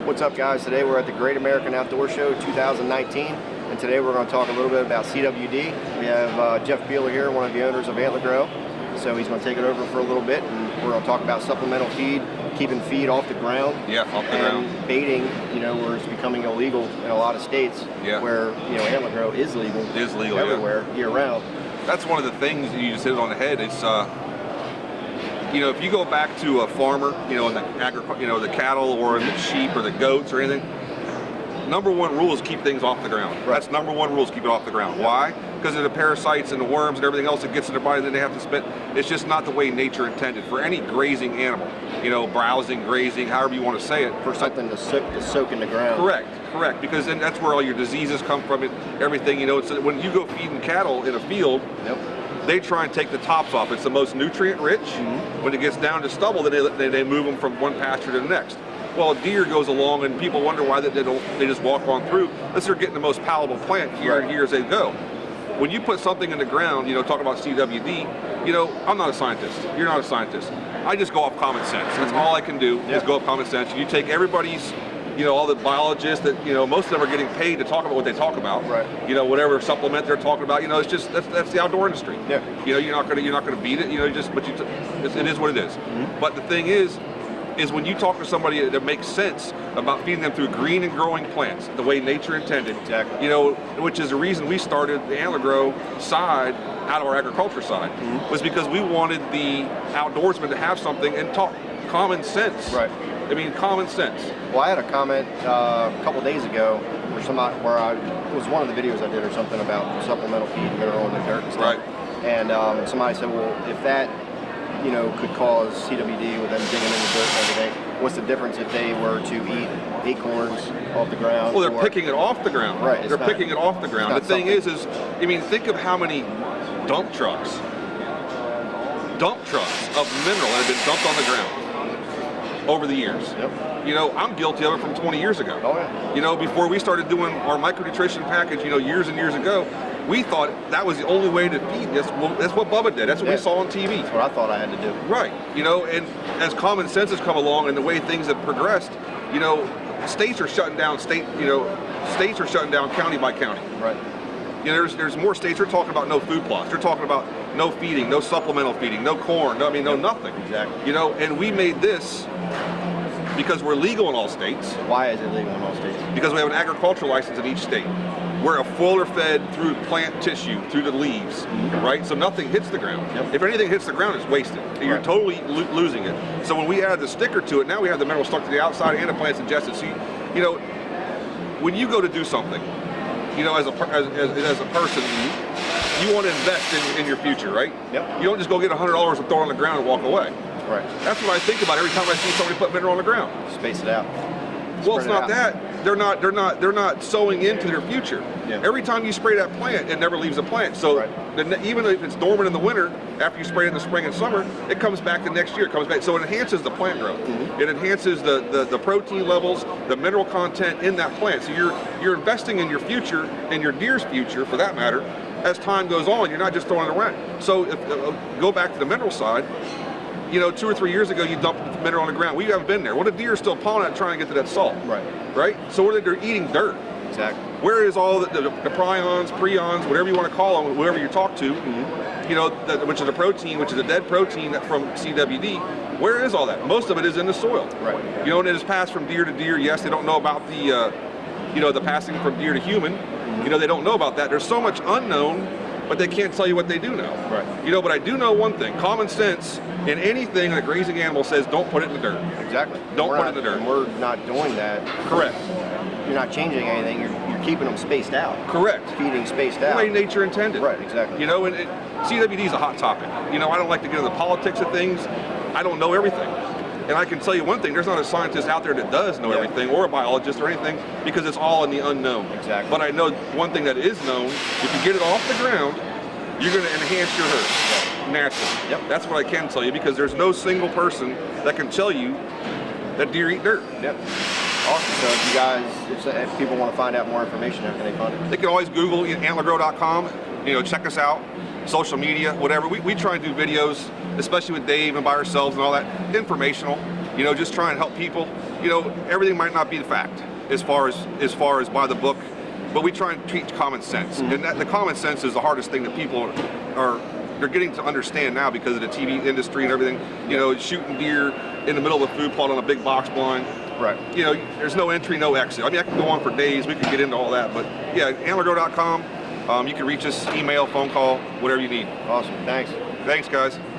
What's up, guys? Today we're at the Great American Outdoor Show 2019, and today we're going to talk a little bit about CWD. We have Jeff Beeler here, one of the owners of Antler Grow. So he's going to take it over for a little bit, and we're going to talk about supplemental feed, keeping feed off the ground. Yeah, off the ground. Baiting, where it's becoming illegal in a lot of states. Yeah. Where Antler Grow is legal. It is legal everywhere, year round. That's one of the things you just hit it on the head. It's if you go back to a farmer, in the the cattle or in the sheep or the goats or anything, number one rule is keep things off the ground. Right. That's number one rule is keep it off the ground. Yep. Why? Because of the parasites and the worms and everything else that gets in their body that they have to spit. It's just not the way nature intended for any grazing animal. Browsing, grazing, however you want to say it. For something to soak in the ground. Correct. Because then that's where all your diseases come from. Everything. So when you go feeding cattle in a field. Yep. They try and take the tops off. It's the most nutrient rich. Mm-hmm. When it gets down to stubble, then they move them from one pasture to the next. Well, a deer goes along, and people wonder why they just walk on through. Unless they're getting the most palatable plant here and here as they go. When you put something in the ground, talk about CWD. I'm not a scientist. You're not a scientist. I just go off common sense. That's all I can do is go off common sense. You take everybody's. All the biologists that, most of them are getting paid to talk about what they talk about. Right. Whatever supplement they're talking about, it's just, that's the outdoor industry. Yeah. You're not gonna beat it, it is what it is. Mm-hmm. But the thing is when you talk to somebody that makes sense about feeding them through green and growing plants, the way nature intended. Exactly. Which is the reason we started the Antler Grow side out of our agriculture side, was because we wanted the outdoorsman to have something and talk common sense. Right. I mean, common sense. Well, I had a comment a couple days ago it was one of the videos I did or something about supplemental feed and mineral in the dirt and stuff. Right. And somebody said, well, if that, could cause CWD with them digging in the dirt and everything, what's the difference if they were to eat acorns off the ground? Well, they're picking it off the ground. Right. They're picking it off the ground. The thing is, think of how many dump trucks of mineral that have been dumped on the ground over the years. Yep. I'm guilty of it from 20 years ago. Oh, yeah. Before we started doing our micronutrition package, years and years ago, we thought that was the only way to feed this. Well, that's what Bubba did. That's what we saw on TV. That's what I thought I had to do. Right. And as common sense has come along and the way things have progressed, states are shutting down states are shutting down county by county. Right. There's more states. They're talking about no food plots. They're talking about no feeding, no supplemental feeding, no corn. No nothing. Exactly. And we made this because we're legal in all states. Why is it legal in all states? Because we have an agricultural license in each state. We're a fuller fed through plant tissue, through the leaves, right? So nothing hits the ground. Yep. If anything hits the ground, it's wasted. You're totally losing it. So when we add the sticker to it, now we have the mineral stuck to the outside and the plant's ingested. So when you go to do something, as a person, you want to invest in your future, right? Yep. You don't just go get $100 and throw it on the ground and walk away. Right. That's what I think about every time I see somebody put mineral on the ground. Space it out. Well, it's not that. They're not sowing into their future. Yeah. Every time you spray that plant, it never leaves the plant. So even if it's dormant in the winter, after you spray it in the spring and summer, it comes back the next year. It comes back. So it enhances the plant growth. Mm-hmm. It enhances the protein levels, the mineral content in that plant. So you're investing in your future, in your deer's future, for that matter. As time goes on, you're not just throwing it around. So go back to the mineral side. 2 or 3 years ago, you dumped mineral on the ground. We haven't been there. Well, the deer are still pawing at trying to get to that salt. Right? So they're eating dirt. Exactly. Where is all the prions, preons, whatever you want to call them, whoever you talk to, which is a protein, which is a dead protein from CWD, where is all that? Most of it is in the soil. Right. And it is passed from deer to deer. Yes, they don't know about the passing from deer to human. They don't know about that. There's so much unknown, but they can't tell you what they do know. Right. But I do know one thing. Common sense in anything a grazing animal says, don't put it in the dirt. Exactly. Don't put it in the dirt. And we're not doing that. Correct. You're not changing anything. You're keeping them spaced out. Correct. Feeding spaced out. The way nature intended. Right, exactly. And CWD is a hot topic. I don't like to get into the politics of things. I don't know everything. And I can tell you one thing, there's not a scientist out there that does know everything, or a biologist or anything, because it's all in the unknown. Exactly. But I know one thing that is known, if you get it off the ground, you're going to enhance your herd naturally. Yep. That's what I can tell you, because there's no single person that can tell you that deer eat dirt. Yep. Awesome. So if you guys, if people want to find out more information, how can they find it? They can always Google antlergrow.com, check us out, social media, whatever. We try and do videos, especially with Dave and by ourselves and all that, informational, just try and help people. you know, everything might not be the fact as far as by the book, but we try and teach common sense. And the common sense is the hardest thing that people they're getting to understand now because of the TV industry and everything. You know, shooting deer in the middle of a food plot on a big box blind. Right. You know, there's no entry, no exit. I mean, I can go on for days. We could get into all that, but yeah, antlergrow.com. You can reach us, email, phone call, whatever you need. Awesome. Thanks. Thanks, guys.